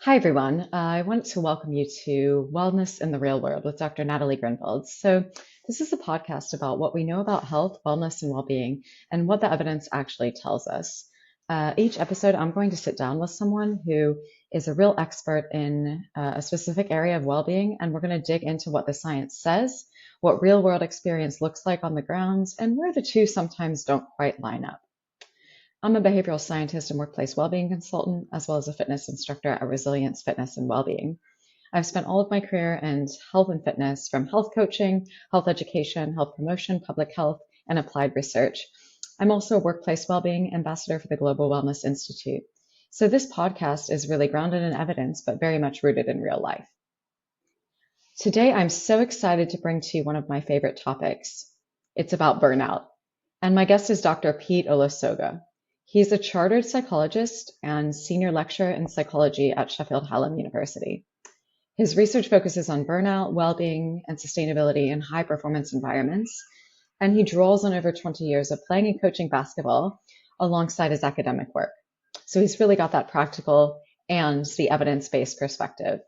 Hi, everyone. I wanted to welcome you to Wellness in the Real World with Dr. Natalie Grinfield. This is a podcast about what we know about health, wellness, and well being, and what the evidence actually tells us. Each episode, I'm going to sit down with someone who is a real expert in a specific area of well being, and we're going to dig into what the science says, what real world experience looks like on the grounds, and where the two sometimes don't quite line up. I'm a behavioral scientist and workplace well-being consultant, as well as a fitness instructor at Resilience Fitness and Wellbeing. I've spent all of my career in health and fitness, from health coaching, health education, health promotion, public health, and applied research. I'm also a workplace well-being ambassador for the Global Wellness Institute. So this podcast is really grounded in evidence, but very much rooted in real life. Today, I'm so excited to bring to you one of my favorite topics. It's about burnout. And my guest is Dr. Pete Olusoga. He's a chartered psychologist and senior lecturer in psychology at Sheffield Hallam University. His research focuses on burnout, well-being, and sustainability in high-performance environments, and he draws on over 20 years of playing and coaching basketball alongside his academic work. So he's really got that practical and the evidence-based perspective.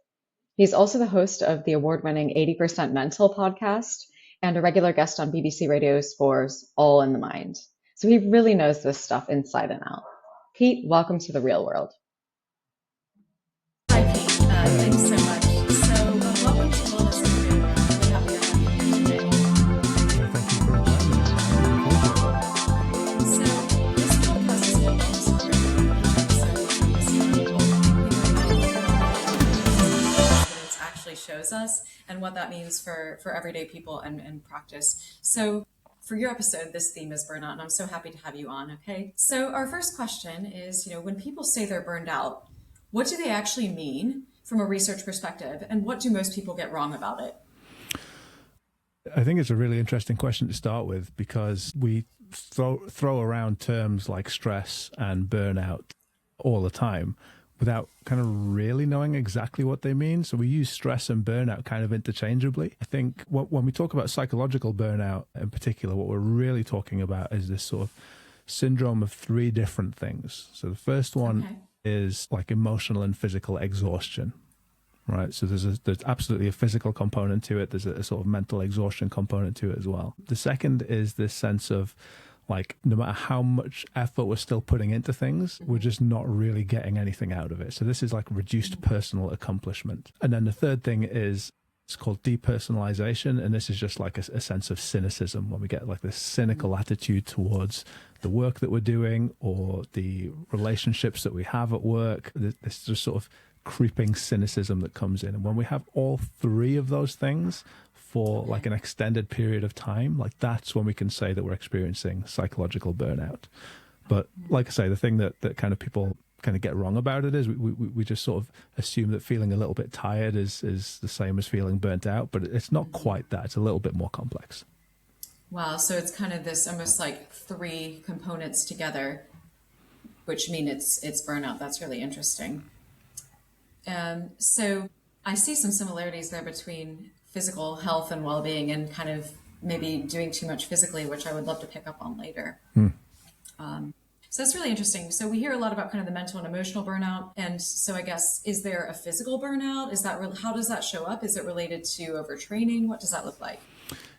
He's also the host of the award-winning 80% Mental podcast and a regular guest on BBC Radio 4's All in the Mind. So he really knows this stuff inside and out. Pete, welcome to the real world. Hi, Pete. Thanks so much. So, welcome to Wellness in the Real World. Really happy to have you here today. Thank you for inviting me. So, this podcast is called Wellness in the Real World. Evidence actually shows us, and what that means for everyday people and practice. So, for your episode, this theme is burnout, and I'm so happy to have you on, okay? So our first question is, when people say they're burned out, what do they actually mean from a research perspective, and what do most people get wrong about it? I think it's a really interesting question to start with, because we throw around terms like stress and burnout all the time without kind of really knowing exactly what they mean. So we use stress and burnout kind of interchangeably. I think when we talk about psychological burnout in particular, what we're really talking about is this sort of syndrome of three different things. So the first one is like emotional and physical exhaustion, right? So there's absolutely a physical component to it. There's a sort of mental exhaustion component to it as well. The second is this sense of, like, no matter how much effort we're still putting into things, we're just not really getting anything out of it. So this is like reduced personal accomplishment. And then the third thing is, it's called depersonalization. And this is just like a sense of cynicism, when we get like this cynical attitude towards the work that we're doing or the relationships that we have at work. This just sort of creeping cynicism that comes in. And when we have all three of those things for like an extended period of time, like that's when we can say that we're experiencing psychological burnout. But like I say, the thing that kind of people kind of get wrong about it is we just sort of assume that feeling a little bit tired is the same as feeling burnt out, but it's not quite that. It's a little bit more complex. Wow, so it's kind of this almost like three components together, which mean it's burnout. That's really interesting. So I see some similarities there between physical health and well-being, and kind of maybe doing too much physically, which I would love to pick up on later. So that's really interesting. So we hear a lot about kind of the mental and emotional burnout. And so I guess, is there a physical burnout? How does that show up? Is it related to overtraining? What does that look like?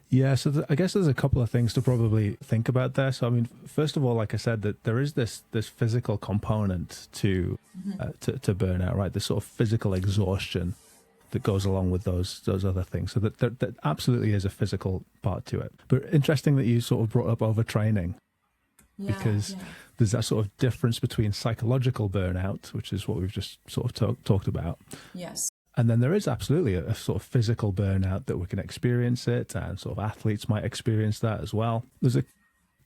Yeah, so I guess there's a couple of things to probably think about there. So, I mean, first of all, like I said, that there is this physical component to burnout, right? This sort of physical exhaustion that goes along with those other things. So that absolutely is a physical part to it. But interesting that you sort of brought up overtraining, because there's that sort of difference between psychological burnout, which is what we've just sort of talked about. Yes. And then there is absolutely a sort of physical burnout that we can experience it, and sort of athletes might experience that as well. There's a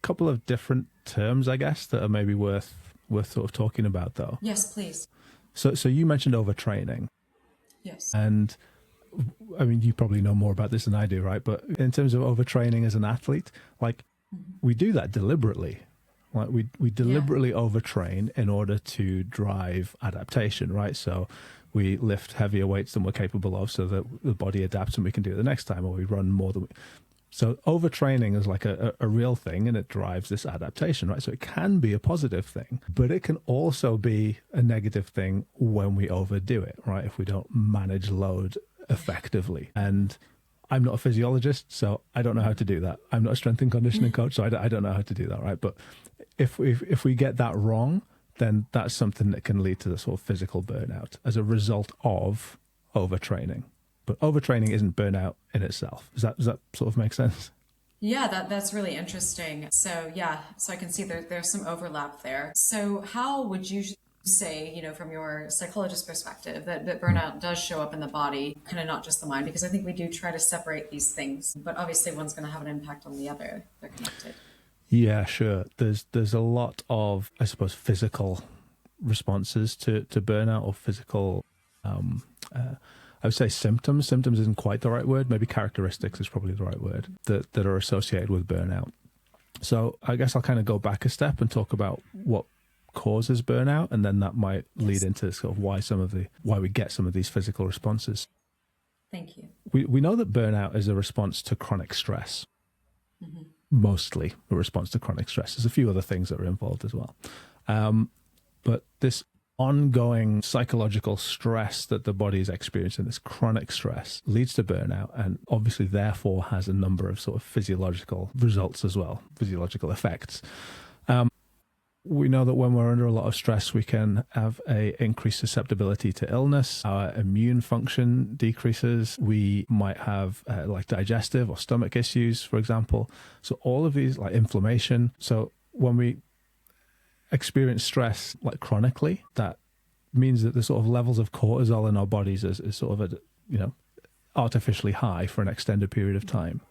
couple of different terms, I guess, that are maybe worth sort of talking about, though. Yes, please. So you mentioned overtraining. Yes. And I mean, you probably know more about this than I do, right? But in terms of overtraining as an athlete, like we do that deliberately. Like we deliberately overtrain in order to drive adaptation, right? So we lift heavier weights than we're capable of so that the body adapts and we can do it the next time, or we run more than So overtraining is like a real thing, and it drives this adaptation, right? So it can be a positive thing, but it can also be a negative thing when we overdo it, right? If we don't manage load effectively. And I'm not a physiologist, so I don't know how to do that. I'm not a strength and conditioning coach, so I don't know how to do that, right? But if we get that wrong, then that's something that can lead to the sort of physical burnout as a result of overtraining. But overtraining isn't burnout in itself. Does that sort of make sense? Yeah, that's really interesting. So yeah, so I can see there's some overlap there. So how would you say, from your psychologist perspective, that burnout does show up in the body, kind of not just the mind? Because I think we do try to separate these things, but obviously one's going to have an impact on the other. They're connected. Yeah, sure. There's a lot of, I suppose, physical responses to burnout, or physical I would say symptoms. Symptoms isn't quite the right word. Maybe characteristics is probably the right word that are associated with burnout. So I guess I'll kind of go back a step and talk about what causes burnout, and then that might lead into sort of why we get some of these physical responses. Thank you. We know that burnout is a response to chronic stress. Mm-hmm. Mostly a response to chronic stress. There's a few other things that are involved as well. But this ongoing psychological stress that the body is experiencing, this chronic stress, leads to burnout, and obviously therefore has a number of sort of physiological results as well, physiological effects. We know that when we're under a lot of stress, we can have a increased susceptibility to illness. Our immune function decreases. We might have like digestive or stomach issues, for example. So all of these, like inflammation. So when we experience stress like chronically, that means that the sort of levels of cortisol in our bodies is sort of artificially high for an extended period of time.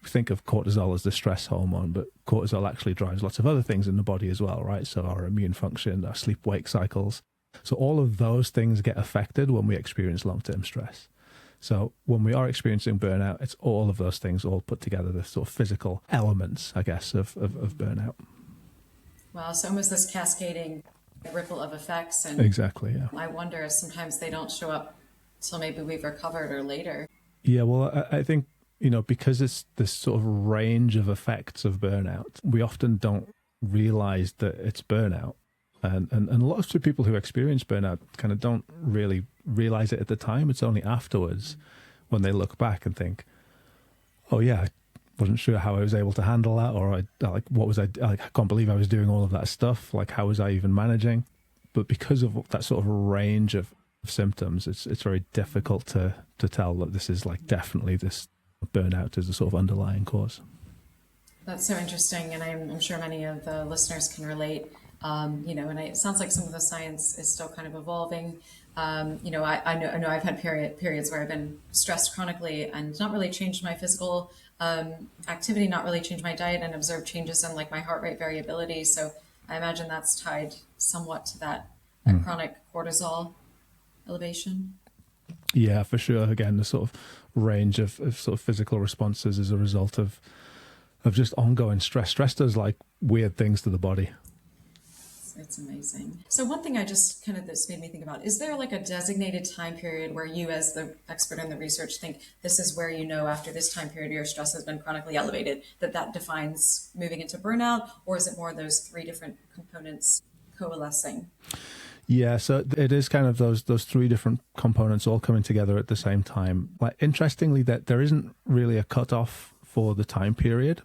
We think of cortisol as the stress hormone, but cortisol actually drives lots of other things in the body as well, right? So our immune function, our sleep-wake cycles. So all of those things get affected when we experience long-term stress. So when we are experiencing burnout, it's all of those things all put together, the sort of physical elements, I guess, of burnout. Wow, so almost this cascading ripple of effects. And exactly, yeah. I wonder if sometimes they don't show up until maybe we've recovered or later. Yeah, well, I think, because it's this sort of range of effects of burnout, we often don't realize that it's burnout. And lots of people who experience burnout kind of don't really realize it at the time. It's only afterwards when they look back and think, oh yeah, I wasn't sure how I was able to handle that, or I can't believe I was doing all of that stuff. Like, how was I even managing? But because of that sort of range of symptoms, it's very difficult to tell that this is like definitely this burnout is the sort of underlying cause. That's so interesting, and I'm sure many of the listeners can relate. And it sounds like some of the science is still kind of evolving. I know I've had periods where I've been stressed chronically and not really changed my physical activity, not really changed my diet, and observed changes in like my heart rate variability. So I imagine that's tied somewhat to that chronic cortisol elevation. Yeah, for sure. Again, the sort of range of sort of physical responses as a result of just ongoing stress. Stress does like weird things to the body. It's amazing. So one thing this made me think about, is there like a designated time period where you, as the expert in the research, think this is where after this time period your stress has been chronically elevated, that defines moving into burnout? Or is it more of those three different components coalescing? Yeah, so it is kind of those three different components all coming together at the same time. Like, interestingly, that there isn't really a cutoff for the time period.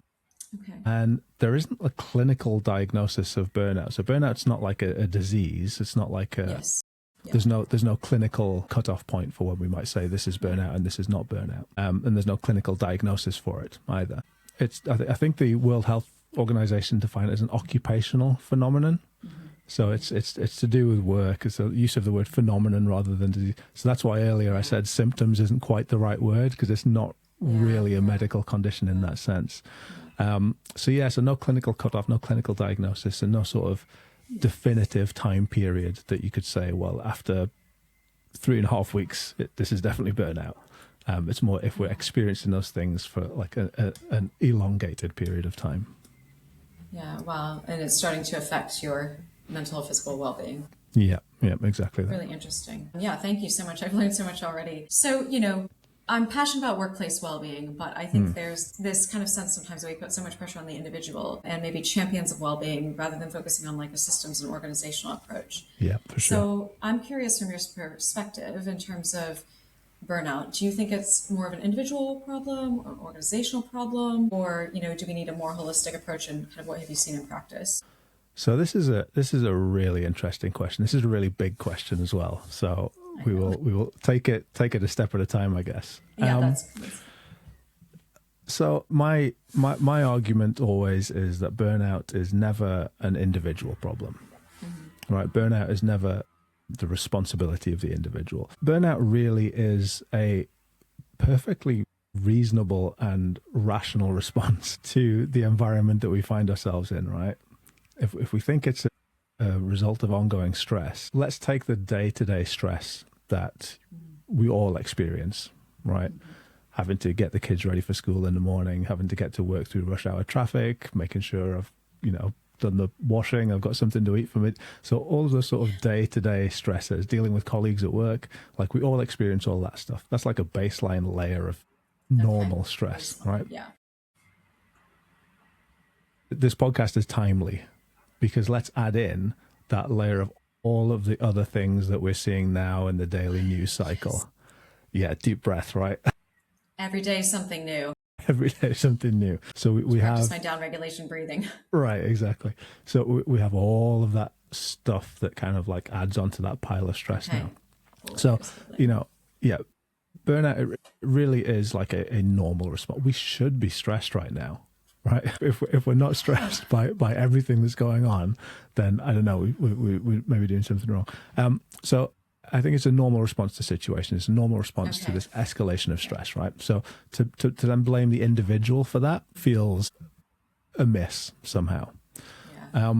Okay. And there isn't a clinical diagnosis of burnout. So burnout's not like a disease. It's not like Yes. Yeah. There's no clinical cutoff point for when we might say this is burnout and this is not burnout. And there's no clinical diagnosis for it either. I think the World Health Organization defined it as an occupational phenomenon. Mm-hmm. So it's to do with work. It's the use of the word phenomenon rather than disease. So that's why earlier I said symptoms isn't quite the right word, because it's not really a medical condition in that sense. So no clinical cutoff, no clinical diagnosis, and no sort of definitive time period that you could say, well, after 3.5 weeks, this is definitely burnout. It's more if we're experiencing those things for like an elongated period of time. Yeah, wow. And it's starting to affect your mental and physical well-being. Yeah, exactly that. Really interesting. Yeah, thank you so much. I've learned so much already. So, I'm passionate about workplace well-being, but I think there's this kind of sense sometimes that we put so much pressure on the individual and maybe champions of well-being rather than focusing on like a systems and organizational approach. Yeah, for sure. So I'm curious from your perspective in terms of burnout. Do you think it's more of an individual problem or organizational problem, or do we need a more holistic approach? And kind of what have you seen in practice? So this is a really interesting question. This is a really big question as well. So we will take it a step at a time, I guess. Yeah, that's so my argument always is that burnout is never an individual problem. Right? Burnout is never the responsibility of the individual. Burnout really is a perfectly reasonable and rational response to the environment that we find ourselves in, right? If we think it's a result of ongoing stress, let's take the day-to-day stress that we all experience, right? Having to get the kids ready for school in the morning, having to get to work through rush hour traffic, making sure I've, done the washing, I've got something to eat from it. So all of those sort of day-to-day stresses, dealing with colleagues at work, like we all experience all that stuff. That's like a baseline layer of normal stress, right? Yeah. This podcast is timely because let's add in that layer of all of the other things that we're seeing now in the daily news cycle. Yeah, deep breath, right? Every day something new. Every day something new. So we have Practice my down regulation breathing. Right, exactly. So we have all of that stuff that kind of like adds onto that pile of stress now. So, burnout it really is like a normal response. We should be stressed right now, right? If we're not stressed by everything that's going on, then I don't know, we may be doing something wrong. So I think it's a normal response to situation. It's a normal response to this escalation of stress, right? So to then blame the individual for that feels amiss somehow. Yeah.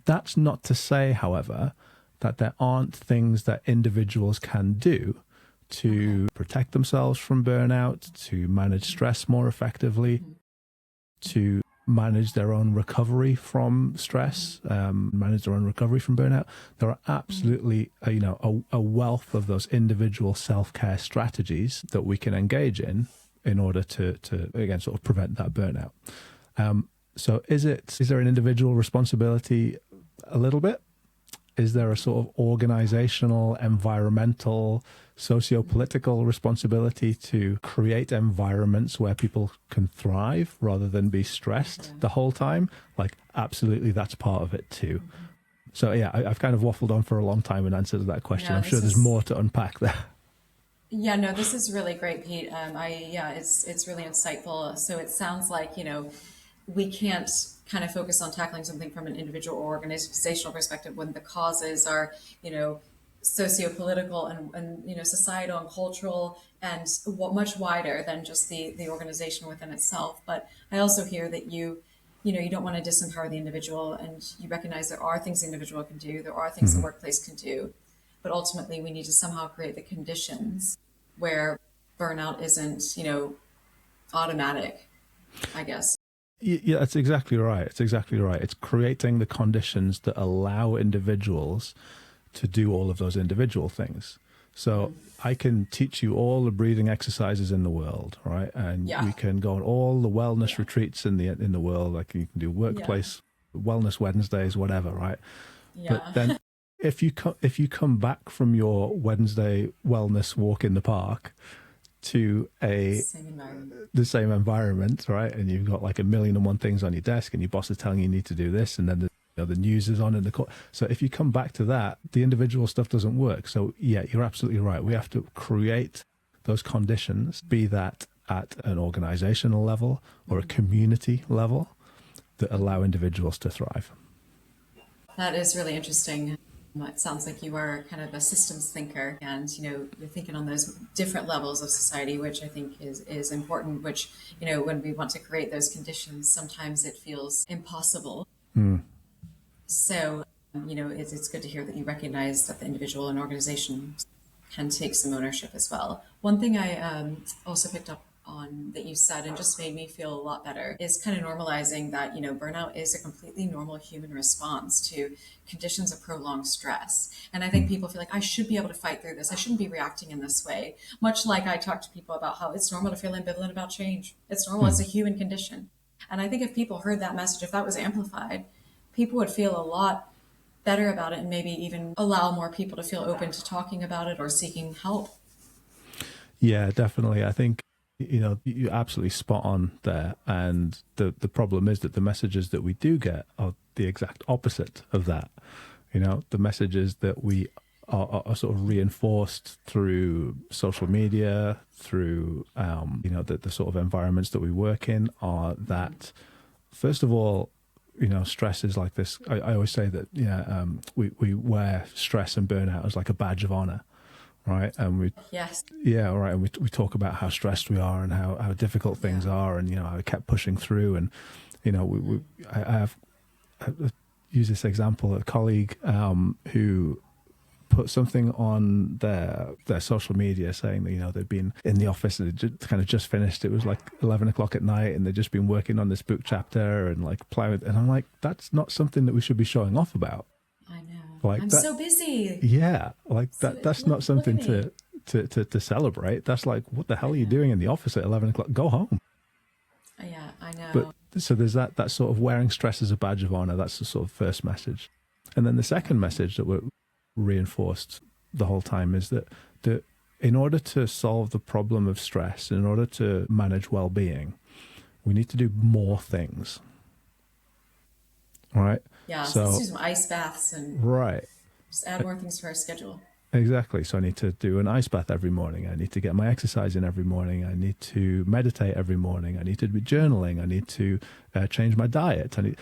That's not to say, however, that there aren't things that individuals can do to protect themselves from burnout, to manage stress more effectively, to manage their own recovery from stress, manage their own recovery from burnout. There are absolutely, a wealth of those individual self-care strategies that we can engage in order to again, sort of prevent that burnout. So is there an individual responsibility? A little bit? Is there a sort of organizational, environmental, socio-political responsibility to create environments where people can thrive rather than be stressed the whole time? Like, absolutely, that's part of it too. So yeah, I've kind of waffled on for a long time in answer to that question. I'm sure there's more to unpack there. Yeah, no, this is really great, Pete. It's really insightful. So it sounds like, we can't kind of focus on tackling something from an individual or organizational perspective when the causes are, socio-political and societal and cultural and much wider than just the organization within itself. But I also hear that you don't want to disempower the individual, and you recognize there are things the individual can do, there are things the workplace can do, but ultimately we need to somehow create the conditions where burnout isn't, automatic, I guess. Yeah, that's exactly right. It's exactly right. It's creating the conditions that allow individuals to do all of those individual things. So I can teach you all the breathing exercises in the world, right? And we can go on all the wellness retreats in the world. Like you can do workplace wellness Wednesdays, whatever, right? Yeah. But then if you come back from your Wednesday wellness walk in the park to the same environment, right? And you've got like 1,000,001 things on your desk, and your boss is telling you need to do this, and then the news is on in the court. So if you come back to that, the individual stuff doesn't work. So yeah, you're absolutely right. We have to create those conditions, be that at an organizational level or a community level, that allow individuals to thrive. That is really interesting. It sounds like you are kind of a systems thinker, and you're thinking on those different levels of society, which I think is important. Which when we want to create those conditions, sometimes it feels impossible. So it's good to hear that you recognize that the individual and organization can take some ownership as well. One thing I also picked up on that you said and just made me feel a lot better is kind of normalizing that, burnout is a completely normal human response to conditions of prolonged stress. And I think people feel like I should be able to fight through this. I shouldn't be reacting in this way. Much like I talk to people about how it's normal to feel ambivalent about change. It's normal. It's a human condition. And I think if people heard that message, if that was amplified, people would feel a lot better about it and maybe even allow more people to feel open to talking about it or seeking help. Yeah, definitely. I think, you're absolutely spot on there. And the problem is that the messages that we do get are the exact opposite of that. The messages that we are sort of reinforced through social media, through, the sort of environments that we work in are that, first of all, stress is like this. I always say that, we wear stress and burnout as like a badge of honor. Right. And yes. Yeah. Right. And we talk about how stressed we are and how difficult things are. And, I kept pushing through. And, I use this example, a colleague who put something on their social media saying that, they'd been in the office and it kind of just finished. It was like 11 o'clock at night and they'd just been working on this book chapter and like plowing. And I'm like, that's not something that we should be showing off about. I know. Like I'm so busy. Yeah, like that's not something to to celebrate. That's like, what the hell are you doing in the office at 11 o'clock? Go home. Yeah, I know. But so there's that sort of wearing stress as a badge of honor. That's the sort of first message. And then the second message that we're reinforced the whole time is that in order to solve the problem of stress, in order to manage well-being, we need to do more things. All right. Yeah, so let's do some ice baths and right. Just add more things to our schedule. Exactly. So I need to do an ice bath every morning. I need to get my exercise in every morning. I need to meditate every morning. I need to be journaling. I need to change my diet. I need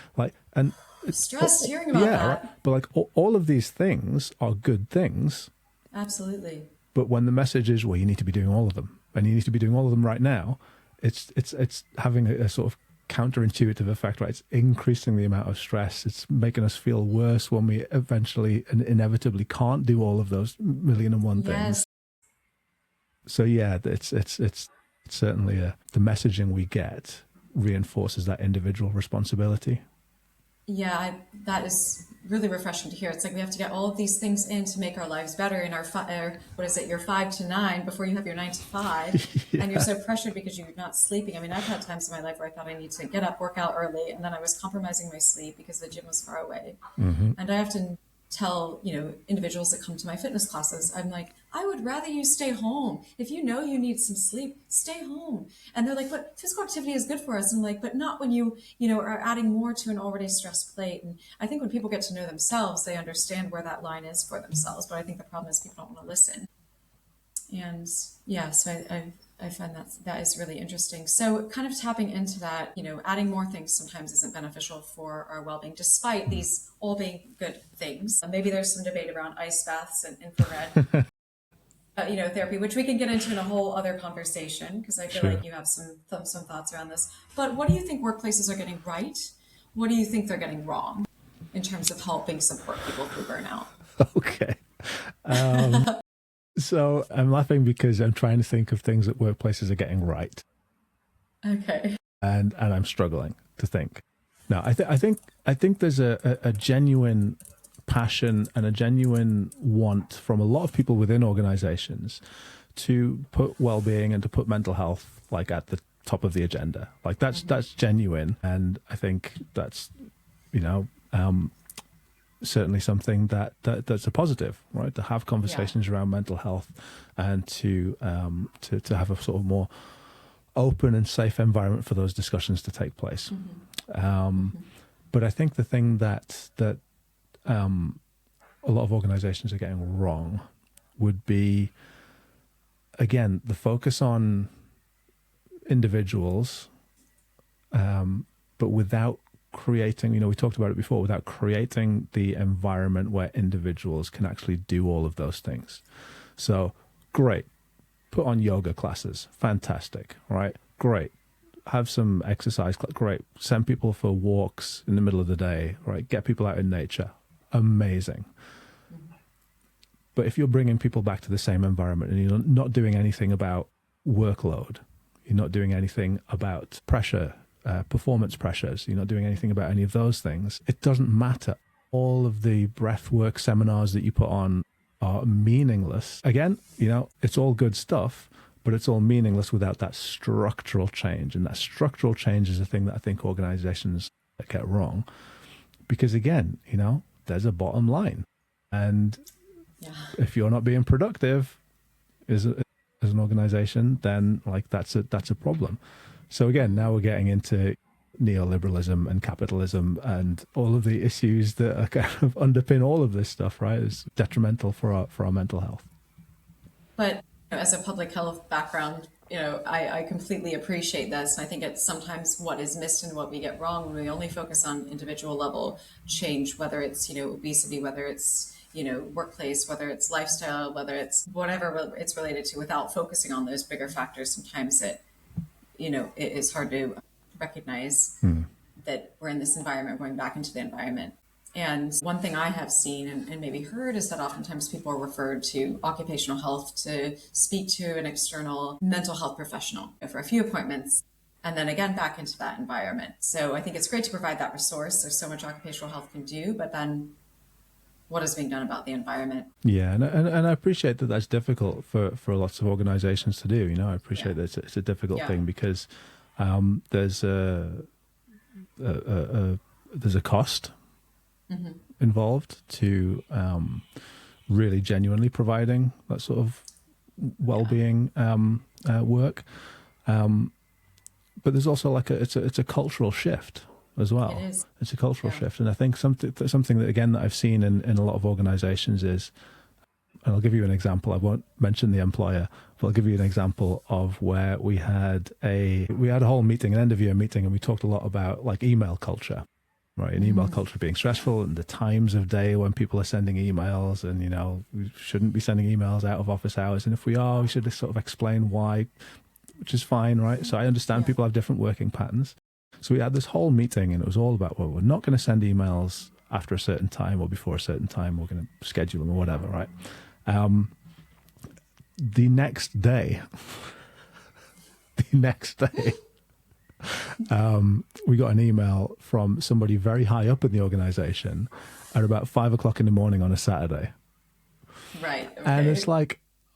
stressed hearing about that. Right? But like all of these things are good things. Absolutely. But when the message is, well, you need to be doing all of them, and you need to be doing all of them right now, it's having a sort of counterintuitive effect, right? It's increasing the amount of stress. It's making us feel worse when we eventually and inevitably can't do all of those million and one things. Yes. So yeah, it's certainly the messaging we get reinforces that individual responsibility. Yeah, that is really refreshing to hear. It's like we have to get all of these things in to make our lives better in our, your 5 to 9 before you have your 9 to 5. Yeah. And you're so pressured because you're not sleeping. I mean, I've had times in my life where I thought I need to get up, work out early, and then I was compromising my sleep because the gym was far away. Mm-hmm. And I often tell, individuals that come to my fitness classes, I'm like, I would rather you stay home. If you know you need some sleep, stay home. And they're like, but physical activity is good for us. And I'm like, but not when you are adding more to an already stressed plate. And I think when people get to know themselves, they understand where that line is for themselves. But I think the problem is people don't want to listen. And yeah, so I find that is really interesting. So kind of tapping into that, adding more things sometimes isn't beneficial for our well-being, despite these all being good things. Maybe there's some debate around ice baths and infrared, therapy, which we can get into in a whole other conversation, because I feel like you have some thoughts around this. But what do you think workplaces are getting right? What do you think they're getting wrong in terms of helping support people through burnout? Okay. So I'm laughing because I'm trying to think of things that workplaces are getting right. Okay. And I'm struggling to think. Now, I think there's a genuine passion and a genuine want from a lot of people within organizations to put well-being and to put mental health like at the top of the agenda. Like that's genuine, and I think that's certainly something that's a positive, right? To have conversations around mental health and to have a sort of more open and safe environment for those discussions to take place. Mm-hmm. But I think the thing that a lot of organizations are getting wrong would be, again, the focus on individuals, but without creating, we talked about it before, without creating the environment where individuals can actually do all of those things. So great, put on yoga classes, fantastic, right? Great, have some exercise, great, send people for walks in the middle of the day, right? Get people out in nature, amazing. But if you're bringing people back to the same environment and you're not doing anything about workload, You're not doing anything about pressure, performance pressures. You're not doing anything about any of those things. It doesn't matter. All of the breathwork seminars that you put on are meaningless. Again, it's all good stuff, but it's all meaningless without that structural change. And that structural change is the thing that I think organizations get wrong. Because again, there's a bottom line. And if you're not being productive as an organization, then that's a problem. So again, now we're getting into neoliberalism and capitalism and all of the issues that are kind of underpin all of this stuff, right? It's detrimental for our mental health. But as a public health background, I completely appreciate this. And I think it's sometimes what is missed and what we get wrong when we only focus on individual level change, whether it's, obesity, whether it's, workplace, whether it's lifestyle, whether it's whatever it's related to, without focusing on those bigger factors. Sometimes it is hard to recognize that we're in this environment, going back into the environment. And one thing I have seen and maybe heard is that oftentimes people are referred to occupational health to speak to an external mental health professional for a few appointments, and then again back into that environment. So I think it's great to provide that resource. There's so much occupational health can do, but then what is being done about the environment? Yeah, and I appreciate that that's difficult for lots of organizations to do. I appreciate that it's a difficult thing because there's a cost involved to really genuinely providing that sort of well-being work, but there's also it's a cultural shift as well. It is. It's a cultural shift, and I think something that again that I've seen in a lot of organizations is, and I'll give you an example. I won't mention the employer, but I'll give you an example of where we had a whole meeting, an end of year meeting, and we talked a lot about email culture. Right, and email culture being stressful, and the times of day when people are sending emails, and we shouldn't be sending emails out of office hours, and if we are, we should sort of explain why, which is fine, right? So I understand people have different working patterns. So we had this whole meeting, and it was all about, well, we're not going to send emails after a certain time or before a certain time. We're going to schedule them or whatever, right? The next day, we got an email from somebody very high up in the organization at about 5 o'clock in the morning on a Saturday. Right. Okay. And it's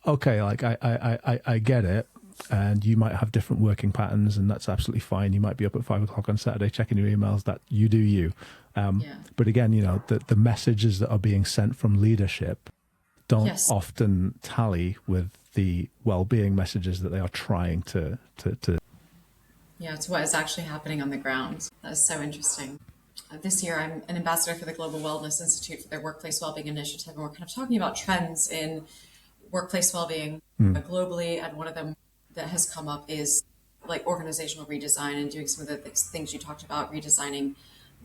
okay, I get it. And you might have different working patterns, and that's absolutely fine. You might be up at 5 o'clock on Saturday checking your emails. That you do you. But again, the messages that are being sent from leadership don't often tally with the well-being messages that they are trying to. Yeah, to what is actually happening on the ground. That is so interesting. This year, I'm an ambassador for the Global Wellness Institute for their Workplace Wellbeing Initiative, and we're kind of talking about trends in workplace wellbeing globally. And one of them that has come up is organizational redesign and doing some of the things you talked about, redesigning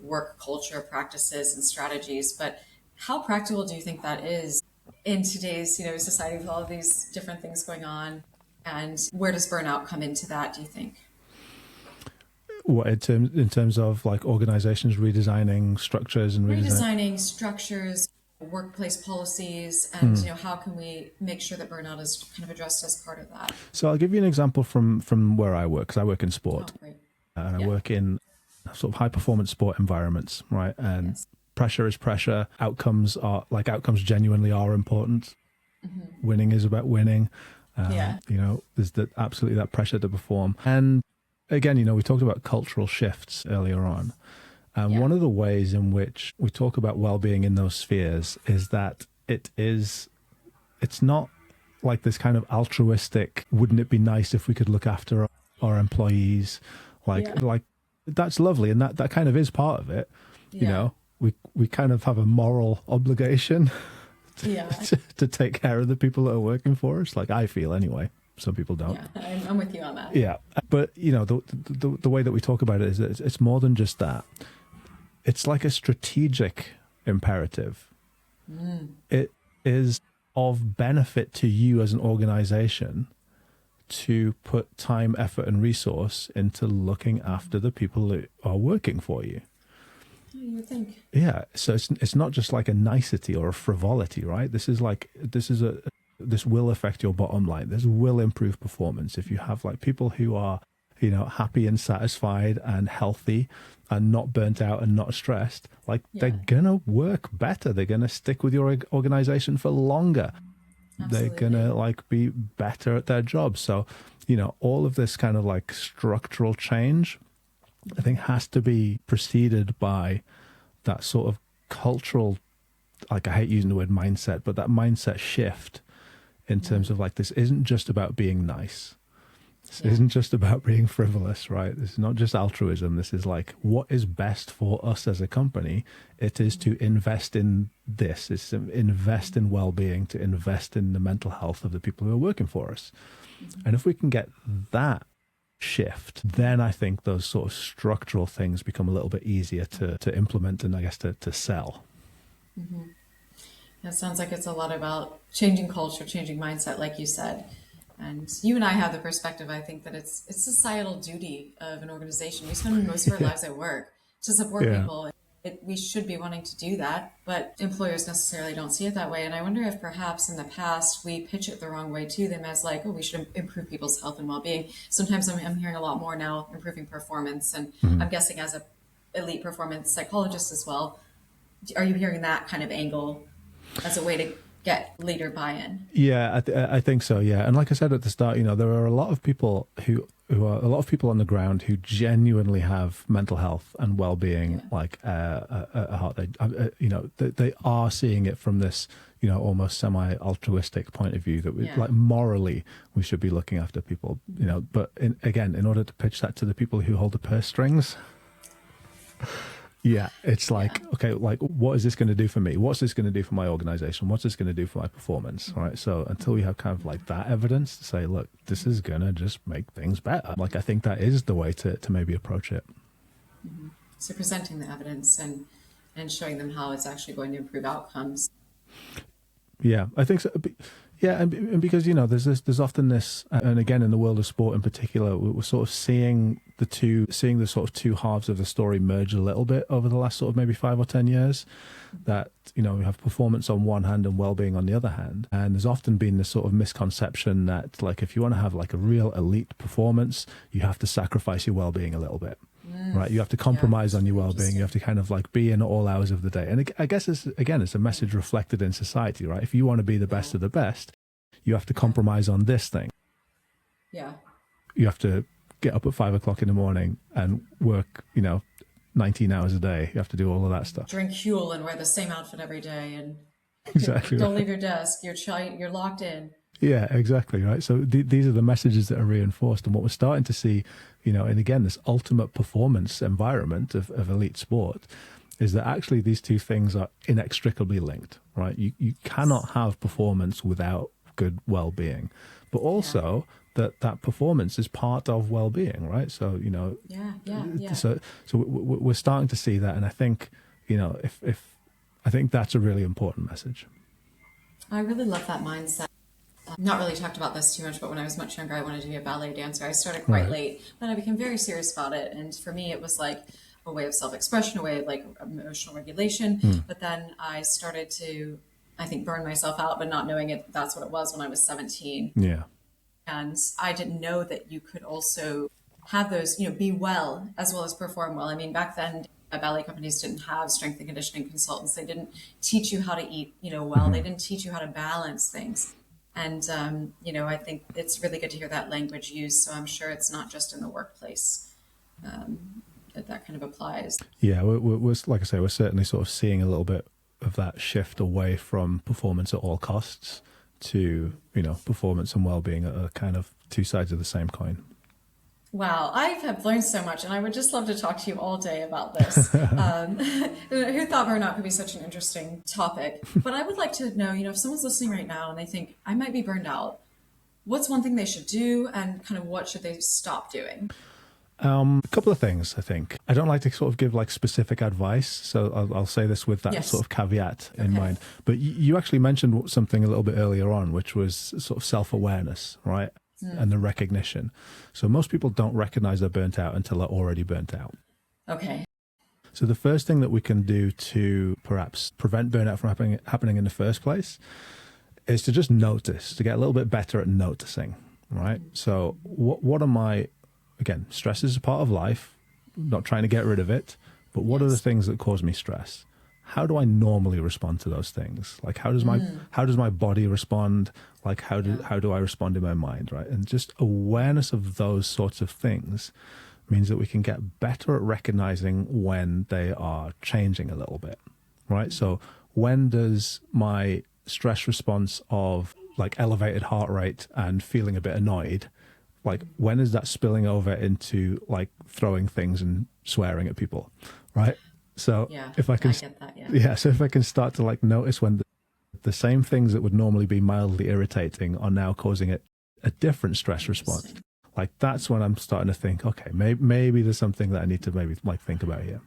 work culture, practices, and strategies. But how practical do you think that is in today's society with all of these different things going on? And where does burnout come into that, do you think? What in terms of organizations redesigning structures and redesigning structures, workplace policies, and how can we make sure that burnout is kind of addressed as part of that? So I'll give you an example from where I work, because I work in sport, and I work in sort of high performance sport environments, right? And pressure is pressure. Outcomes outcomes genuinely are important. Winning is about winning. There's absolutely that pressure to perform. And again, we talked about cultural shifts earlier on. And one of the ways in which we talk about well-being in those spheres is that it's not like this kind of altruistic, wouldn't it be nice if we could look after our employees? That's lovely. And that kind of is part of it. We kind of have a moral obligation to take care of the people that are working for us. I feel anyway. Some people don't. Yeah, I'm with you on that. Yeah. But, the way that we talk about it is that it's more than just that. It's like a strategic imperative. It is of benefit to you as an organization to put time, effort, and resource into looking after the people that are working for you. You would think. Yeah. So it's not just like a nicety or a frivolity, right? This is a this will affect your bottom line. This will improve performance. If you have like people who are, happy and satisfied and healthy and not burnt out and not stressed, like they're going to work better. They're going to stick with your organization for longer. Absolutely. They're going to like be better at their job. So, all of this kind of like structural change, I think has to be preceded by that sort of cultural, like I hate using the word mindset, but that mindset shift in terms of like, this isn't just about being nice. This isn't just about being frivolous, right? This is not just altruism. This is like, what is best for us as a company? It is to invest in this. It's to invest in well-being, to invest in the mental health of the people who are working for us. And if we can get that shift, then I think those sort of structural things become a little bit easier to implement and I guess to sell. Mm-hmm. It sounds like it's a lot about changing culture, changing mindset, like you said. And you and I have the perspective, I think, that it's societal duty of an organization. We spend most of our lives at work to support people. We should be wanting to do that, but employers necessarily don't see it that way. And I wonder if perhaps in the past we pitch it the wrong way to them as like, oh, we should improve people's health and well-being. Sometimes I'm hearing a lot more now, improving performance. And I'm guessing as an elite performance psychologist as well, are you hearing that kind of angle as a way to get leader buy-in? Yeah, I think so. Yeah, and like I said at the start, there are a lot of people who are a lot of people on the ground who genuinely have mental health and well-being like at heart. They are seeing it from this almost semi-altruistic point of view that we like morally we should be looking after people. But in order to pitch that to the people who hold the purse strings. Yeah, it's like, okay, like, what is this going to do for me? What's this going to do for my organization? What's this going to do for my performance? Right. So until we have kind of like that evidence to say, look, this is going to just make things better. Like, I think that is the way to maybe approach it. Mm-hmm. So presenting the evidence and showing them how it's actually going to improve outcomes. Yeah, I think so. Yeah, and because there's often this, and again in the world of sport in particular, we're sort of seeing the sort of two halves of the story merge a little bit over the last sort of maybe 5 or 10 years. That we have performance on one hand and well-being on the other hand, and there's often been this sort of misconception that like if you want to have like a real elite performance, you have to sacrifice your well-being a little bit. Right, you have to compromise on your well-being. You have to kind of like be in all hours of the day. And I guess it's a message reflected in society, right? If you want to be the best of the best, you have to compromise on this thing. Yeah. You have to get up at 5 o'clock in the morning and work, 19 hours a day. You have to do all of that stuff. Drink Huel and wear the same outfit every day, and exactly don't leave your desk. You're locked in. Yeah, exactly. Right. So these are the messages that are reinforced. And what we're starting to see, and again, this ultimate performance environment of elite sport is that actually these two things are inextricably linked, right? You cannot have performance without good well-being, but also that performance is part of well-being, right? So, so we're starting to see that. And I think, if I think that's a really important message. I really love that mindset. Not really talked about this too much, but when I was much younger, I wanted to be a ballet dancer. I started quite late, but I became very serious about it. And for me, it was like a way of self-expression, a way of like emotional regulation. But then I started to, I think, burn myself out, but not knowing it. That's what it was when I was 17. Yeah. And I didn't know that you could also have those, be well as perform well. I mean, back then, ballet companies didn't have strength and conditioning consultants. They didn't teach you how to eat, well. They didn't teach you how to balance things. And, I think it's really good to hear that language used. So I'm sure it's not just in the workplace that kind of applies. Yeah, we're like I say, we're certainly sort of seeing a little bit of that shift away from performance at all costs to, performance and well-being are kind of two sides of the same coin. Wow, I have learned so much, and I would just love to talk to you all day about this. Who thought burnout could be such an interesting topic? But I would like to know, if someone's listening right now and they think, I might be burned out, what's one thing they should do, and kind of what should they stop doing? A couple of things, I think. I don't like to sort of give like specific advice, so I'll say this with that sort of caveat in mind. But you actually mentioned something a little bit earlier on, which was sort of self-awareness, right? And the recognition. So most people don't recognize they're burnt out until they're already burnt out. Okay. So the first thing that we can do to perhaps prevent burnout from happening in the first place is to just notice, to get a little bit better at noticing, right? So what am I, again, stress is a part of life, not trying to get rid of it, but what are the things that cause me stress? How do I normally respond to those things? Like, how does my body respond? Like, how do I respond in my mind, right? And just awareness of those sorts of things means that we can get better at recognizing when they are changing a little bit, right? So when does my stress response of like elevated heart rate and feeling a bit annoyed, like when is that spilling over into like throwing things and swearing at people, right? So if I can, I get that, so if I can start to like notice when the same things that would normally be mildly irritating are now causing a different stress response, like that's when I'm starting to think, okay, maybe there's something that I need to maybe like think about here.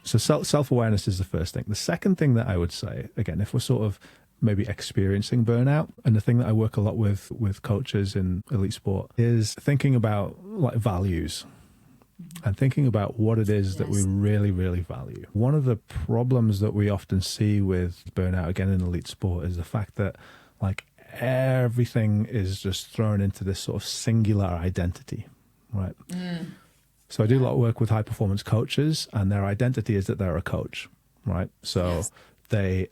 So self-awareness is the first thing. The second thing that I would say, again, if we're sort of maybe experiencing burnout, and the thing that I work a lot with coaches in elite sport is thinking about like values. And thinking about what it is that we really, really value. One of the problems that we often see with burnout, again, in elite sport, is the fact that like everything is just thrown into this sort of singular identity, right? So I do a lot of work with high performance coaches, and their identity is that they're a coach, right? So they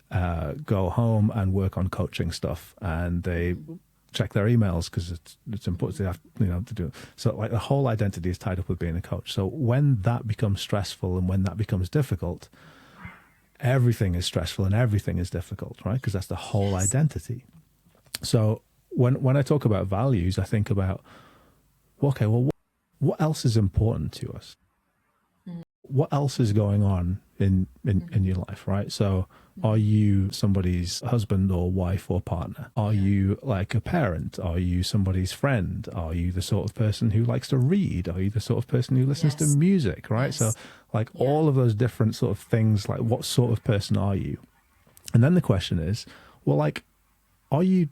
go home and work on coaching stuff, and they check their emails because it's important to have, to do it. So like the whole identity is tied up with being a coach. So when that becomes stressful and when that becomes difficult, everything is stressful and everything is difficult, right? Because that's the whole identity. So when I talk about values, I think about, okay, well, what else is important to us? What else is going on in your life, right? So are you somebody's husband or wife or partner? Are you like a parent? Are you somebody's friend? Are you the sort of person who likes to read? Are you the sort of person who listens to music, right? So like all of those different sort of things, like what sort of person are you? And then the question is, well, like, are you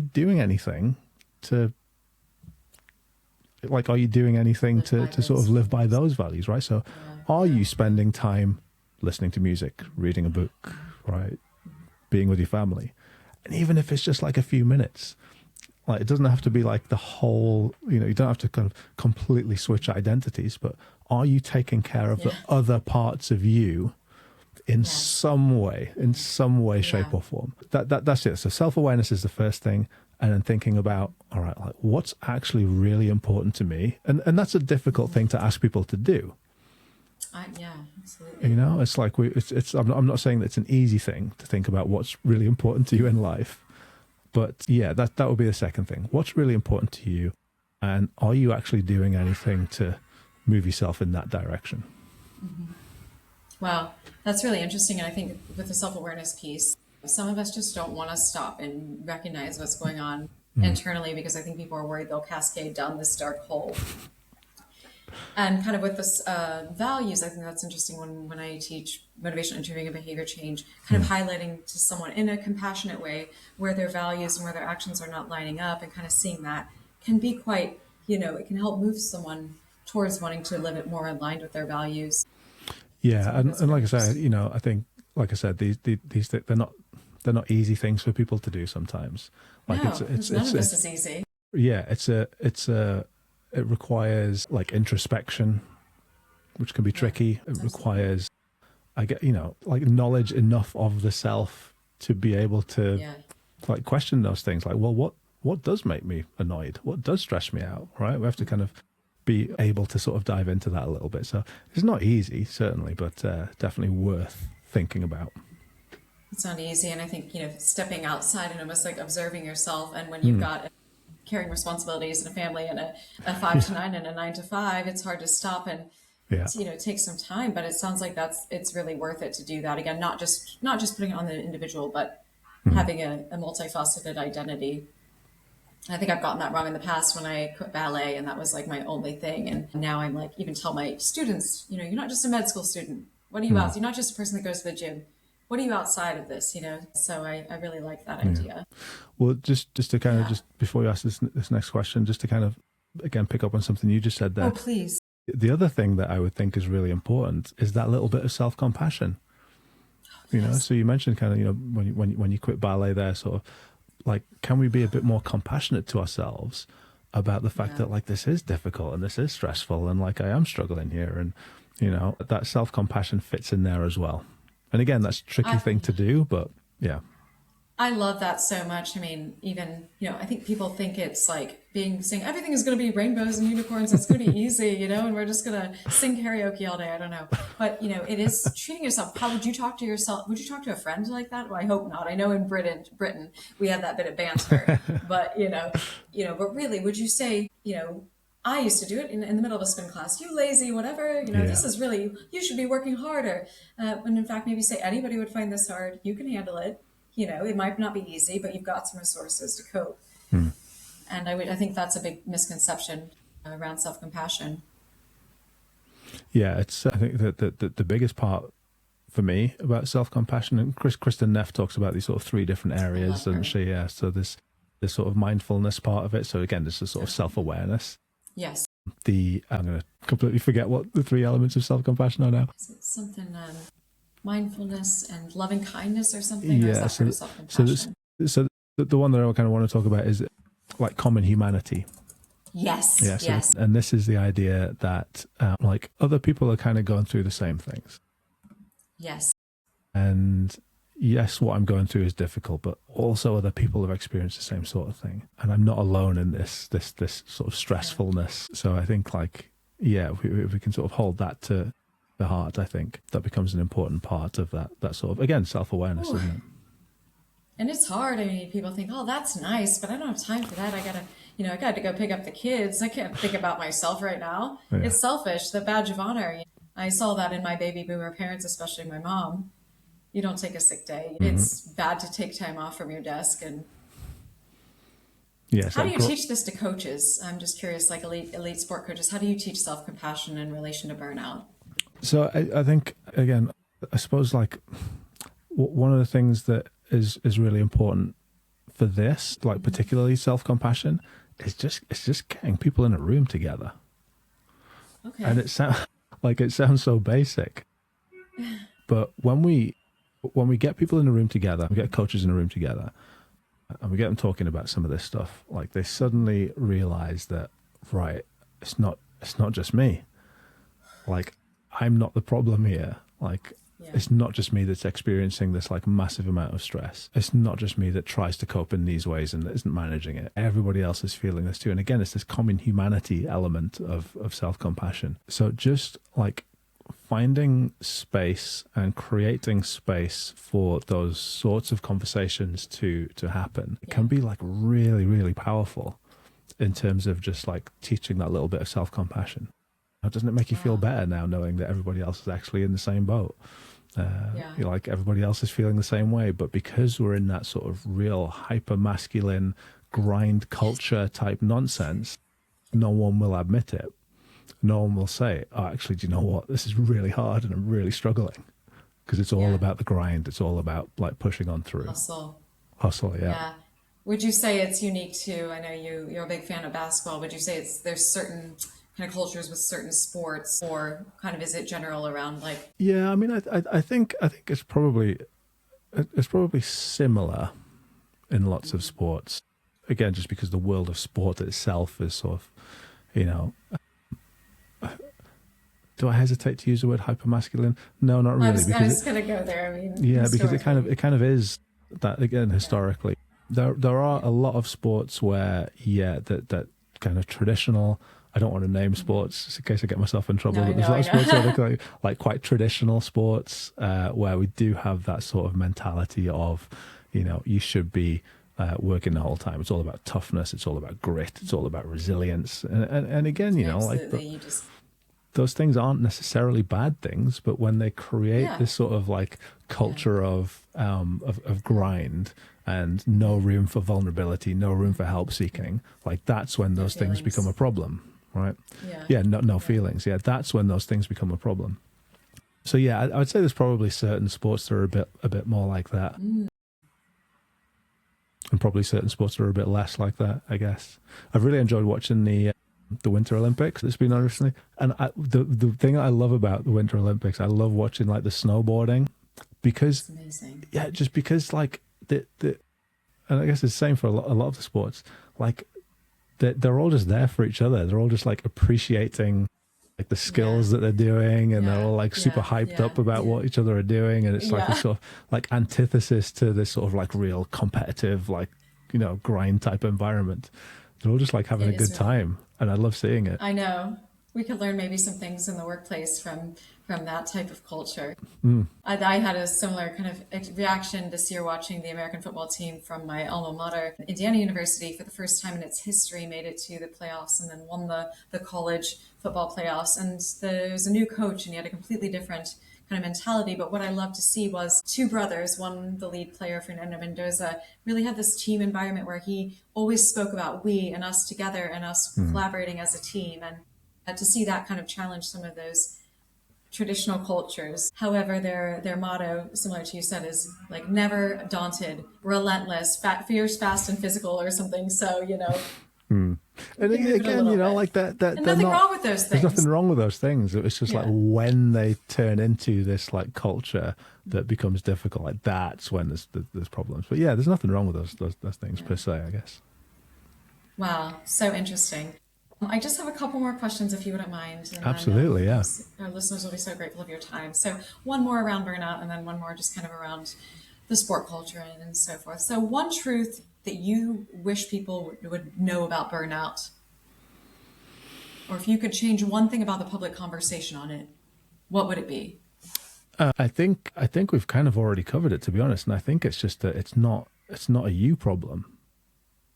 doing anything to sort of live by those values, right? So are you spending time listening to music, reading a book, right? Being with your family? And even if it's just like a few minutes, like it doesn't have to be like the whole, you don't have to kind of completely switch identities, but are you taking care of the other parts of you in some way, shape or form? That's it. So self-awareness is the first thing. And then thinking about, all right, like what's actually really important to me? And that's a difficult thing to ask people to do. Absolutely. It's like I'm not saying that it's an easy thing to think about what's really important to you in life, but that would be the second thing. What's really important to you, and are you actually doing anything to move yourself in that direction? Wow, that's really interesting. And I think with the self-awareness piece, some of us just don't want to stop and recognize what's going on internally, because I think people are worried they'll cascade down this dark hole. And kind of with this values, I think that's interesting when I teach motivational interviewing and behavior change, kind of highlighting to someone in a compassionate way where their values and where their actions are not lining up, and kind of seeing that can be quite, it can help move someone towards wanting to live it more aligned with their values. Yeah, and like I said, I think, like I said, these they're not easy things for people to do sometimes. Like none of this is easy. Yeah, it requires like introspection, which can be tricky. It requires, like knowledge enough of the self to be able to like question those things. Like, well, what does make me annoyed? What does stress me out? Right? We have to kind of be able to sort of dive into that a little bit. So it's not easy, certainly, but definitely worth thinking about. It's not easy. And I think, stepping outside and almost like observing yourself. And when you've got carrying responsibilities and a family and a 5 to 9 and a 9 to 5, it's hard to stop and, it takes some time, but it sounds like it's really worth it to do that. Again, not just putting it on the individual, but having a multifaceted identity. I think I've gotten that wrong in the past when I quit ballet, and that was like my only thing. And now I'm like, even tell my students, you're not just a med school student. What are you else? You're not just a person that goes to the gym. What are you outside of this? So I really like that idea. Well, just to kind of, just before you ask this next question, just to kind of, again, pick up on something you just said there. Oh, please. The other thing that I would think is really important is that little bit of self-compassion. So you mentioned kind of, when you quit ballet there, sort of like, can we be a bit more compassionate to ourselves about the fact that, like, this is difficult and this is stressful and, like, I am struggling here, and, you know, that self-compassion fits in there as well. And again, that's a tricky thing to do, but yeah. I love that so much. I mean, even, you know, I think people think it's like saying everything is going to be rainbows and unicorns. It's going to be easy, you know, and we're just going to sing karaoke all day. I don't know. But, you know, it is treating yourself. How would you talk to yourself? Would you talk to a friend like that? Well, I hope not. I know in Britain, we have that bit of banter, but, but really, would you say, you know, I used to do it in the middle of a spin class. You lazy, whatever, you know, this is really, you should be working harder. When in fact, maybe say anybody would find this hard. You can handle it. You know, it might not be easy, but you've got some resources to cope. And I think that's a big misconception around self-compassion. Yeah, I think that the biggest part for me about self-compassion, and Kristen Neff talks about these sort of 3 different areas, doesn't she? Yeah, so this sort of mindfulness part of it. So again, this is sort of self-awareness. Yes. I'm going to completely forget what the 3 elements of self-compassion are now. Is it something mindfulness and loving kindness or something? Yeah. Or is that part of self-compassion? So the one that I kind of want to talk about is like common humanity. Yes. Yeah, yes. And this is the idea that like other people are kind of going through the same things. Yes. And yes, what I'm going through is difficult, but also other people have experienced the same sort of thing. And I'm not alone in this sort of stressfulness. So I think like, if we can sort of hold that to the heart, I think that becomes an important part of that sort of, again, self-awareness, isn't it? And it's hard. I mean, people think, oh, that's nice, but I don't have time for that. I got to go pick up the kids. I can't think about myself right now. Yeah. It's selfish, the badge of honor. I saw that in my baby boomer parents, especially my mom. You don't take a sick day. It's bad to take time off from your desk. And yes, how do you teach this to coaches? I'm just curious, like elite sport coaches, how do you teach self-compassion in relation to burnout? So I think, again, I suppose like one of the things that is really important for this, like particularly self-compassion, is just getting people in a room together. Okay. And it sounds so basic, but when we get people in a room together, we get coaches in a room together, and we get them talking about some of this stuff, like they suddenly realize that, right, it's not just me. Like, I'm not the problem here. Like, it's not just me that's experiencing this like massive amount of stress. It's not just me that tries to cope in these ways and isn't managing it. Everybody else is feeling this too. And again, it's this common humanity element of self-compassion. So just like finding space and creating space for those sorts of conversations to happen can be like really, really powerful in terms of just like teaching that little bit of self-compassion. Doesn't it make you feel better now knowing that everybody else is actually in the same boat? Like everybody else is feeling the same way, but because we're in that sort of real hyper-masculine grind culture type nonsense, no one will admit it. No one will say, oh, actually, do you know what? This is really hard and I'm really struggling. Because it's all about the grind. It's all about like pushing on through. Hustle, yeah. Would you say it's unique to, I know you're a big fan of basketball, would you say there's certain kind of cultures with certain sports, or kind of is it general around like? Yeah, I mean, I think it's probably similar in lots of sports. Again, just because the world of sport itself is sort of, you know, do I hesitate to use the word hypermasculine? No, not really. I was going to go there. I mean, because it kind of is that again historically. There are a lot of sports where that kind of traditional. I don't want to name sports in case I get myself in trouble. But there's a lot of sports that are like quite traditional sports where we do have that sort of mentality of, you know, you should be working the whole time. It's all about toughness. It's all about grit. It's all about resilience. And again, you know, like those things aren't necessarily bad things, but when they create this sort of like culture of grind and no room for vulnerability, no room for help seeking, like that's when those things become a problem. Right. No feelings. Yeah. That's when those things become a problem. So I would say there's probably certain sports that are a bit more like that. And probably certain sports that are a bit less like that, I guess. I've really enjoyed watching the Winter Olympics that's been on recently. And the thing I love about the Winter Olympics, I love watching like the snowboarding because, just because like and I guess it's the same for a lot of the sports. Like they're all just there for each other. They're all just like appreciating like the skills that they're doing, and they're all like super hyped up about what each other are doing, and it's like a sort of like antithesis to this sort of like real competitive, like, you know, grind type environment. They're all just like having a good time, and I love seeing it. I know. We could learn maybe some things in the workplace from that type of culture. I had a similar kind of reaction this year watching the American football team from my alma mater, Indiana University, for the first time in its history made it to the playoffs and then won the college football playoffs. And there was a new coach, and he had a completely different kind of mentality. But what I loved to see was two brothers, one the lead player, Fernando Mendoza, really had this team environment where he always spoke about we and us together and us collaborating as a team. And to see that kind of challenge some of those traditional cultures. However, their motto, similar to you said, is like never daunted, relentless, fierce, fast, and physical, or something. So, you know. And again, you know, like that nothing wrong with those things. There's nothing wrong with those things. It's just like when they turn into this like culture that becomes difficult, like that's when there's problems. But yeah, there's nothing wrong with those things per se, I guess. Wow, so interesting. I just have a couple more questions, if you wouldn't mind. And absolutely, then, yeah. Our listeners will be so grateful of your time. So one more around burnout, and then one more just kind of around the sport culture and so forth. So one truth that you wish people would know about burnout, or if you could change one thing about the public conversation on it, what would it be? I think we've kind of already covered it, to be honest. And I think it's just that it's not a you problem.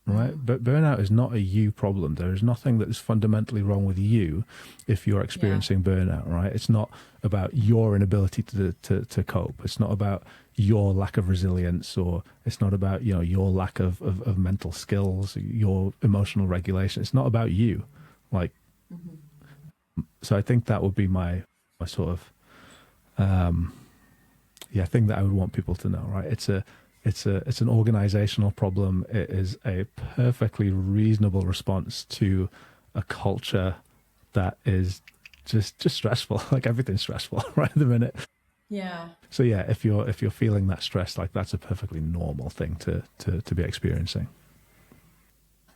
Right, but burnout is not a you problem. There is nothing that is fundamentally wrong with you if you're experiencing burnout. Right, it's not about your inability to cope. It's not about your lack of resilience, or it's not about, you know, your lack of mental skills, your emotional regulation. It's not about you. Like, so I think that would be my sort of thing that I would want people to know. Right, it's an organizational problem. It is a perfectly reasonable response to a culture that is just stressful. Like everything's stressful right at the minute. Yeah. So yeah, if you're feeling that stress, like that's a perfectly normal thing to be experiencing.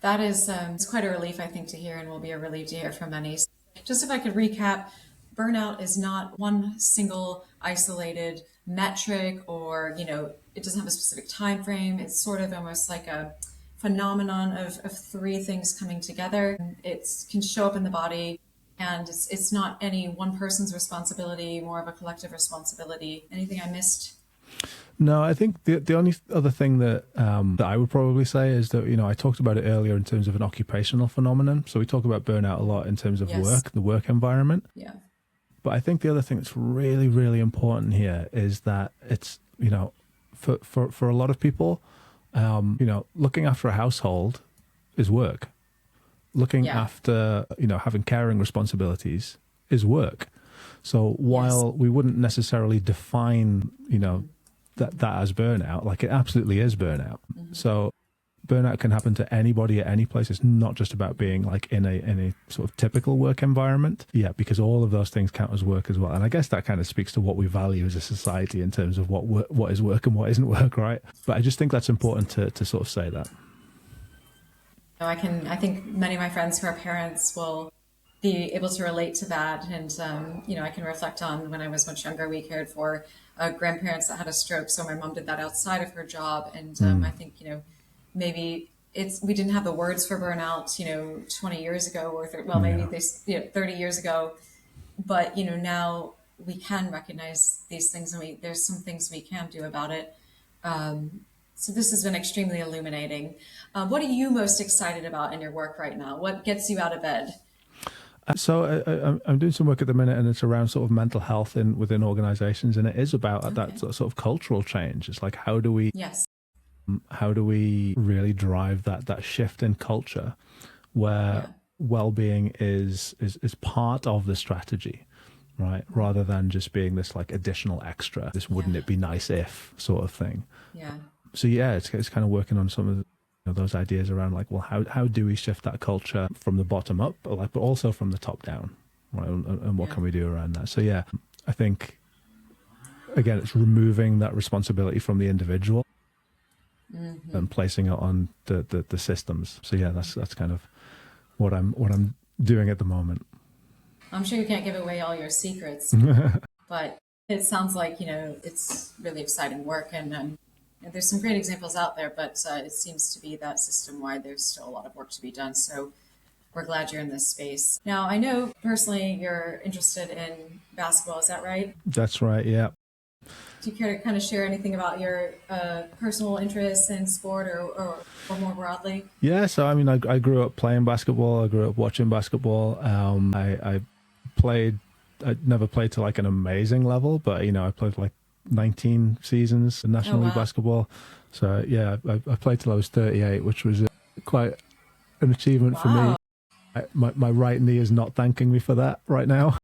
That is it's quite a relief, I think, to hear, and will be a relief to hear from many. Just if I could recap, burnout is not one single isolated metric, or, you know, it doesn't have a specific time frame. It's sort of almost like a phenomenon of three things coming together. It can show up in the body, and it's not any one person's responsibility, more of a collective responsibility. Anything I missed? No, I think the only other thing that I would probably say is that, you know, I talked about it earlier in terms of an occupational phenomenon. So we talk about burnout a lot in terms of work, the work environment. Yeah. But I think the other thing that's really, really important here is that it's, you know, for a lot of people, you know, looking after a household is work. Looking after, you know, having caring responsibilities is work. So while we wouldn't necessarily define, you know, that as burnout, like it absolutely is burnout. So burnout can happen to anybody at any place. It's not just about being like in a sort of typical work environment. Yeah, because all of those things count as work as well. And I guess that kind of speaks to what we value as a society in terms of what is work and what isn't work, right? But I just think that's important to sort of say that. I think many of my friends who are parents will be able to relate to that. And, you know, I can reflect on when I was much younger, we cared for grandparents that had a stroke. So my mom did that outside of her job. And I think, you know, maybe we didn't have the words for burnout, you know, 20 years ago, or 30 years ago. But, you know, now we can recognize these things, and there's some things we can do about it. So this has been extremely illuminating. What are you most excited about in your work right now? What gets you out of bed? So I'm doing some work at the minute, and it's around sort of mental health within organizations, and it is about that sort of cultural change. It's like, how do we really drive that shift in culture where well-being is part of the strategy, right? Rather than just being this like additional extra, this wouldn't it be nice if sort of thing. Yeah. So yeah, it's kind of working on some of those ideas around like, well, how do we shift that culture from the bottom up, but also from the top down, right? And what can we do around that? So yeah, I think again, it's removing that responsibility from the individual and placing it on the systems. So yeah, that's kind of what I'm doing at the moment. I'm sure you can't give away all your secrets, but it sounds like, it's really exciting work, and there's some great examples out there, but it seems to be that system-wide there's still a lot of work to be done. So we're glad you're in this space. Now, I know personally you're interested in basketball. Is that right? That's right, yeah. Do you care to kind of share anything about your personal interests in sport or more broadly? Yeah, so I mean, I grew up playing basketball. I grew up watching basketball. I never played to like an amazing level, but I played like 19 seasons in National League basketball. So yeah, I played till I was 38, which was quite an achievement for me. My right knee is not thanking me for that right now.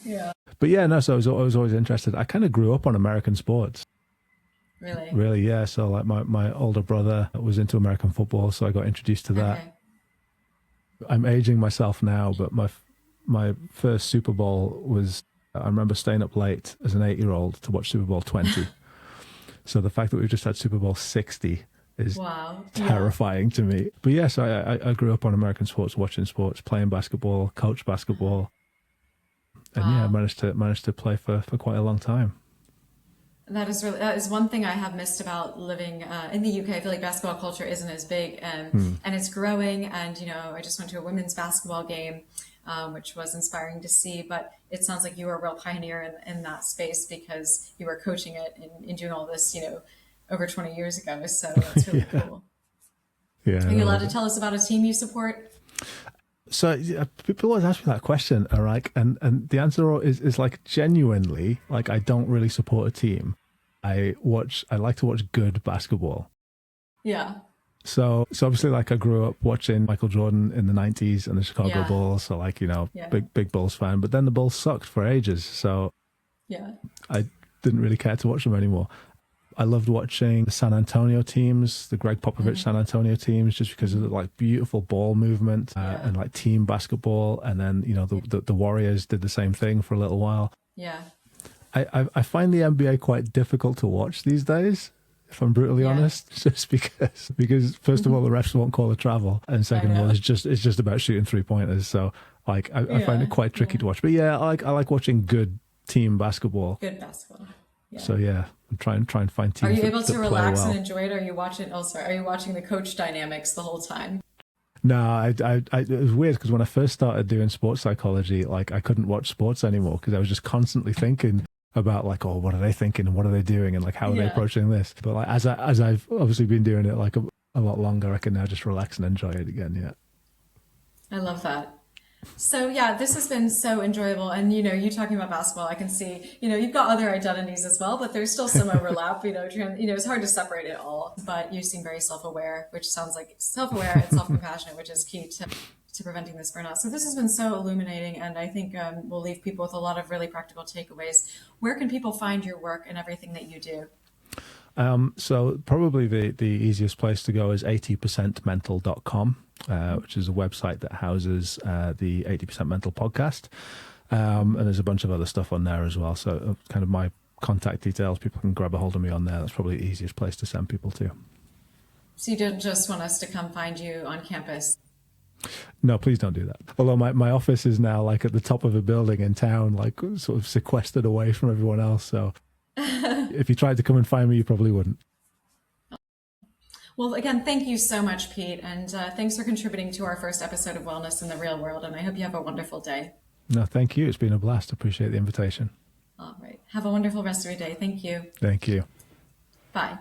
Yeah. But yeah, no, so I was always interested. I kind of grew up on American sports. Really? Really, yeah. So like my older brother was into American football, so I got introduced to that. Okay. I'm aging myself now, but my first Super Bowl was, I remember staying up late as an 8-year-old to watch Super Bowl 20. So the fact that we've just had Super Bowl 60 is terrifying to me. But yes, I grew up on American sports, watching sports, playing basketball, coached basketball. And yeah, managed to play for quite a long time. That is one thing I have missed about living in the UK. I feel like basketball culture isn't as big, and it's growing. And I just went to a women's basketball game, which was inspiring to see. But it sounds like you were a real pioneer in that space because you were coaching it and doing all this, over 20 years ago. So it's really cool. Yeah. Are you allowed to tell us about a team you support? So people always ask me that question, all right? And the answer is like genuinely, like I don't really support a team. I like to watch good basketball. Yeah. So obviously like I grew up watching Michael Jordan in the 90s and the Chicago Bulls. So like, big Bulls fan, but then the Bulls sucked for ages. So I didn't really care to watch them anymore. I loved watching the San Antonio teams, the Greg Popovich San Antonio teams, just because of the like beautiful ball movement and like team basketball. And then, the Warriors did the same thing for a little while. Yeah. I find the NBA quite difficult to watch these days, if I'm brutally honest, just because first of all, the refs won't call a travel. And second of all, it's just about shooting 3-pointers. So like, I find it quite tricky to watch, but yeah, I like watching good team basketball. Good basketball. Yeah. So yeah, I'm trying to find teams. Are you able to relax well. and enjoy it? Or are you watching? Are you watching the coach dynamics the whole time? No, it was weird because when I first started doing sports psychology, like I couldn't watch sports anymore because I was just constantly thinking about like, oh, what are they thinking and what are they doing and like how are they approaching this? But like as I've obviously been doing it like a lot longer, I can now just relax and enjoy it again. Yeah, I love that. So yeah, this has been so enjoyable. And you talking about basketball, I can see, you've got other identities as well, but there's still some overlap, it's hard to separate it all, but you seem very self-aware, which sounds like self-aware and self-compassionate, which is key to preventing this burnout. So this has been so illuminating, and I think we'll leave people with a lot of really practical takeaways. Where can people find your work and everything that you do? So probably the easiest place to go is 80percentmental.com, which is a website that houses the 80% Mental podcast. And there's a bunch of other stuff on there as well. So kind of my contact details, people can grab a hold of me on there. That's probably the easiest place to send people to. So you don't just want us to come find you on campus? No, please don't do that. Although my office is now like at the top of a building in town, like sort of sequestered away from everyone else. So if you tried to come and find me, you probably wouldn't. Well, again, thank you so much, Pete. And thanks for contributing to our first episode of Wellness in the Real World. And I hope you have a wonderful day. No, thank you. It's been a blast. Appreciate the invitation. All right. Have a wonderful rest of your day. Thank you. Thank you. Bye.